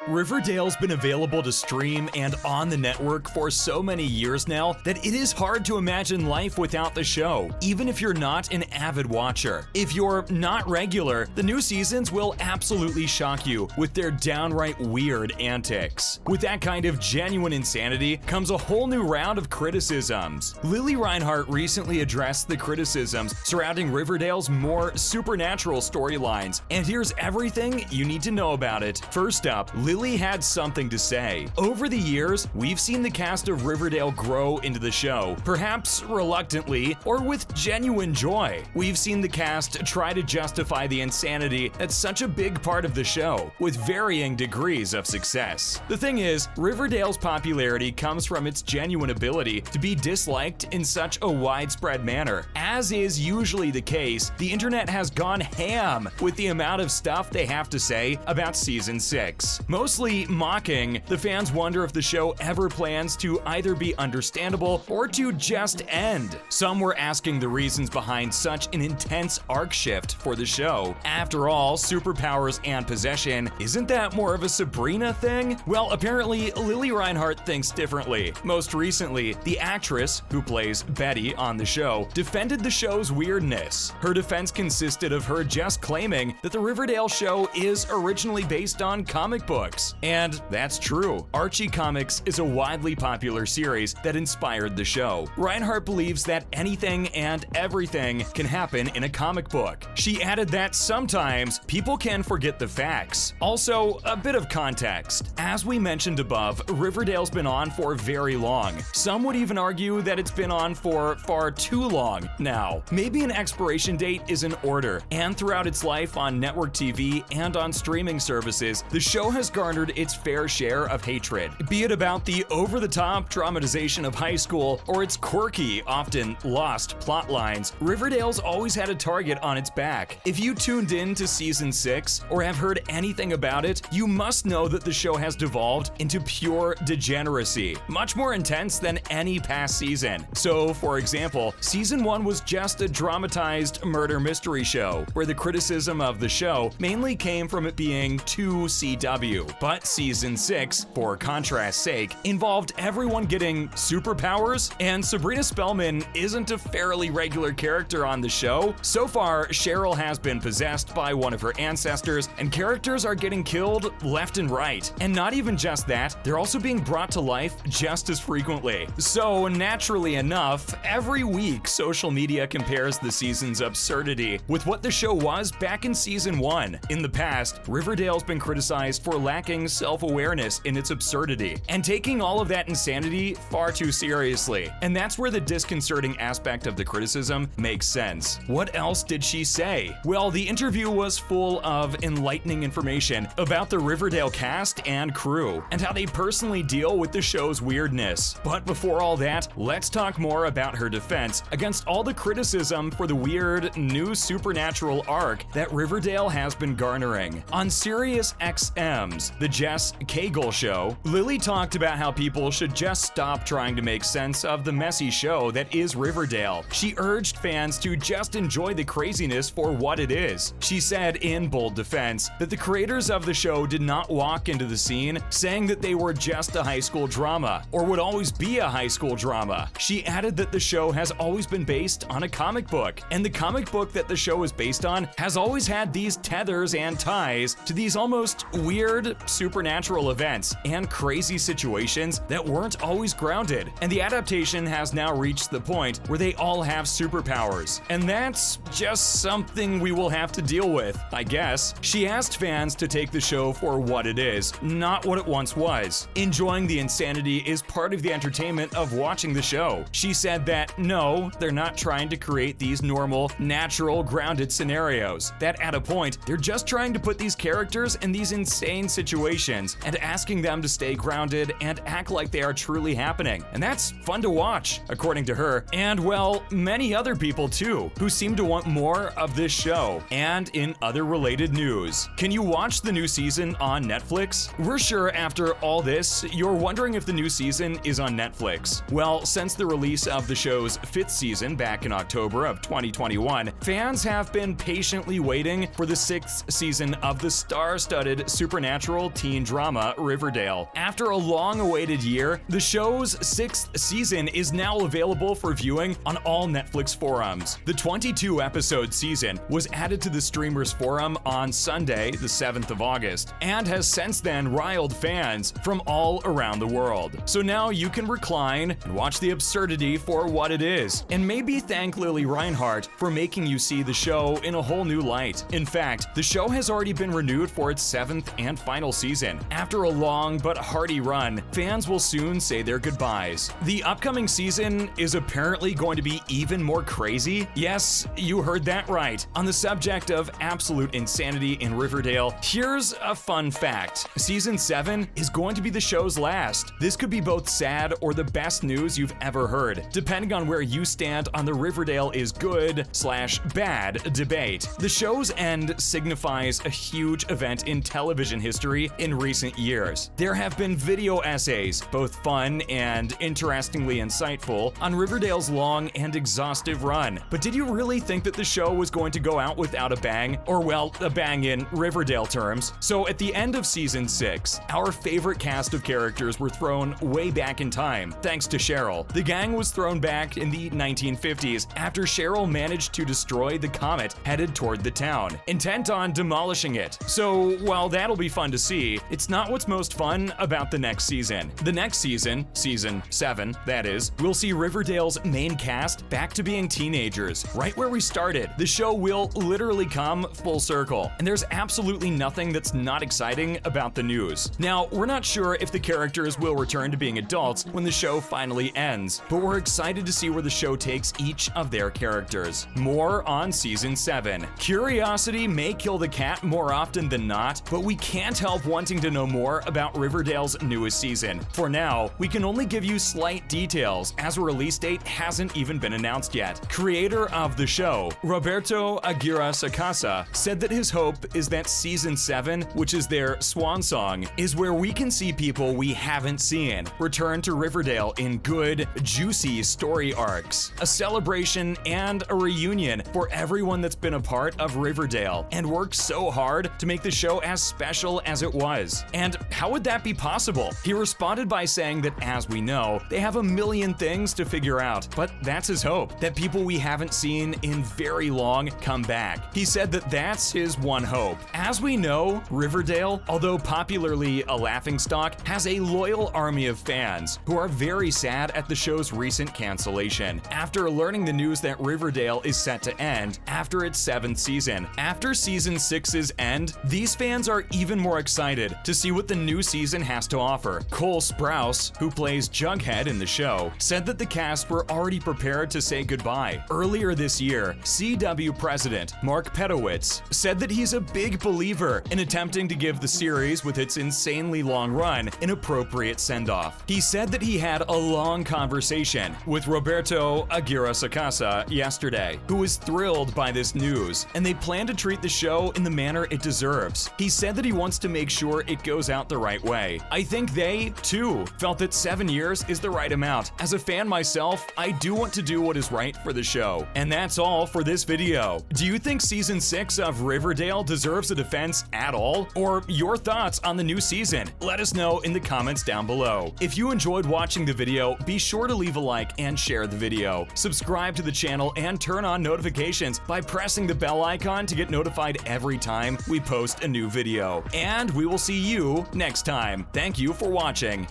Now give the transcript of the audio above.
Riverdale's been available to stream and on the network for so many years now that it is hard to imagine life without the show, even if you're not an avid watcher. If you're not regular, the new seasons will absolutely shock you with their downright weird antics. With that kind of genuine insanity comes a whole new round of criticisms. Lili Reinhart recently addressed the criticisms surrounding Riverdale's more supernatural storylines, and here's everything you need to know about it. First up, Lili had something to say. Over the years, we've seen the cast of Riverdale grow into the show, perhaps reluctantly or with genuine joy. We've seen the cast try to justify the insanity that's such a big part of the show, with varying degrees of success. The thing is, Riverdale's popularity comes from its genuine ability to be disliked in such a widespread manner. As is usually the case, the internet has gone ham with the amount of stuff they have to say about season 6. Mostly mocking, the fans wonder if the show ever plans to either be understandable or to just end. Some were asking the reasons behind such an intense arc shift for the show. After all, superpowers and possession, isn't that more of a Sabrina thing? Well, apparently Lili Reinhart thinks differently. Most recently, the actress, who plays Betty on the show, defended the show's weirdness. Her defense consisted of her just claiming that the Riverdale show is originally based on comic books. And that's true. Archie Comics is a widely popular series that inspired the show. Reinhart believes that anything and everything can happen in a comic book. She added that sometimes people can forget the facts. Also, a bit of context. As we mentioned above, Riverdale's been on for very long. Some would even argue that it's been on for far too long now. Maybe an expiration date is in order, and throughout its life on network TV and on streaming services, the show has garnered its fair share of hatred, be it about the over-the-top dramatization of high school or its quirky, often lost plot lines. Riverdale's always had a target on its back. If you tuned in to season 6 or have heard anything about it, you must know that the show has devolved into pure degeneracy, much more intense than any past season. So, for example, season 1 was just a dramatized murder mystery show, where the criticism of the show mainly came from it being too CW. But season 6, for contrast's sake, involved everyone getting superpowers, and Sabrina Spellman isn't a fairly regular character on the show. So far, Cheryl has been possessed by one of her ancestors, and characters are getting killed left and right. And not even just that, they're also being brought to life just as frequently. So, naturally enough, every week social media compares the season's absurdity with what the show was back in season 1. In the past, Riverdale's been criticized for lacking self-awareness in its absurdity and taking all of that insanity far too seriously. And that's where the disconcerting aspect of the criticism makes sense. What else did she say? Well, the interview was full of enlightening information about the Riverdale cast and crew and how they personally deal with the show's weirdness. But before all that, let's talk more about her defense against all the criticism for the weird new supernatural arc that Riverdale has been garnering. On SiriusXM's The Jess, Cagle show, Lili talked about how people should just stop trying to make sense of the messy show that is Riverdale. She urged fans to just enjoy the craziness for what it is. She said in bold defense that the creators of the show did not walk into the scene saying that they were just a high school drama or would always be a high school drama. She added that the show has always been based on a comic book, and the comic book that the show is based on has always had these tethers and ties to these almost weird supernatural events and crazy situations that weren't always grounded. And the adaptation has now reached the point where they all have superpowers. And that's just something we will have to deal with, I guess. She asked fans to take the show for what it is, not what it once was. Enjoying the insanity is part of the entertainment of watching the show. She said that no, they're not trying to create these normal, natural, grounded scenarios. That at a point, they're just trying to put these characters in these insane situations and asking them to stay grounded and act like they are truly happening. And that's fun to watch, according to her, and well, many other people too, who seem to want more of this show. And in other related news, can you watch the new season on Netflix? We're sure after all this, you're wondering if the new season is on Netflix. Well, since the release of the show's 5th season back in October of 2021, fans have been patiently waiting for the 6th season of the star-studded supernatural supernatural teen drama Riverdale. After a long-awaited year, the show's 6th season is now available for viewing on all Netflix forums. The 22-episode season was added to the streamer's forum on Sunday, the 7th of August, and has since then riled fans from all around the world. So now you can recline and watch the absurdity for what it is, and maybe thank Lili Reinhart for making you see the show in a whole new light. In fact, the show has already been renewed for its 7th and final season. After a long but hearty run, fans will soon say their goodbyes. The upcoming season is apparently going to be even more crazy. Yes, you heard that right. On the subject of absolute insanity in Riverdale, here's a fun fact. Season 7 is going to be the show's last. This could be both sad or the best news you've ever heard, depending on where you stand on the Riverdale is good/bad debate. The show's end signifies a huge event in television history in recent years. There have been video essays, both fun and interestingly insightful, on Riverdale's long and exhaustive run. But did you really think that the show was going to go out without a bang? Or well, a bang in Riverdale terms. So at the end of season 6, our favorite cast of characters were thrown way back in time, thanks to Cheryl. The gang was thrown back in the 1950s after Cheryl managed to destroy the comet headed toward the town, intent on demolishing it. So while that'll be fun to see, it's not what's most fun about the next season. The next season, season 7, that is, we'll see Riverdale's main cast back to being teenagers, right where we started. The show will literally come full circle, and there's absolutely nothing that's not exciting about the news. Now, we're not sure if the characters will return to being adults when the show finally ends, but we're excited to see where the show takes each of their characters. More on season 7. Curiosity may kill the cat more often than not, but we can't help wanting to know more about Riverdale's newest season. For now, we can only give you slight details, as a release date hasn't even been announced yet. Creator of the show, Roberto Aguirre Sacasa, said that his hope is that season 7, which is their swan song, is where we can see people we haven't seen return to Riverdale in good, juicy story arcs. A celebration and a reunion for everyone that's been a part of Riverdale and worked so hard to make the show as special as it was. And how would that be possible? He responded by saying that, as we know, they have a million things to figure out, but that's his hope, that people we haven't seen in very long come back. He said that that's his one hope. As we know, Riverdale, although popularly a laughingstock, has a loyal army of fans who are very sad at the show's recent cancellation. After learning the news that Riverdale is set to end after its 7th season, after season 6's end, these fans are even more excited to see what the new season has to offer. Cole Sprouse, who plays Jughead in the show, said that the cast were already prepared to say goodbye. Earlier this year, CW president Mark Pedowitz said that he's a big believer in attempting to give the series, with its insanely long run, an appropriate send-off. He said that he had a long conversation with Roberto Aguirre Sacasa yesterday, who was thrilled by this news, and they plan to treat the show in the manner it deserves. He said that he wants to make sure it goes out the right way. I think they, too, felt that 7 years is the right amount. As a fan myself, I do want to do what is right for the show. And that's all for this video. Do you think season 6 of Riverdale deserves a defense at all? Or your thoughts on the new season? Let us know in the comments down below. If you enjoyed watching the video, be sure to leave a like and share the video. Subscribe to the channel and turn on notifications by pressing the bell icon to get notified every time we post a new video. And we will see you next time. Thank you for watching.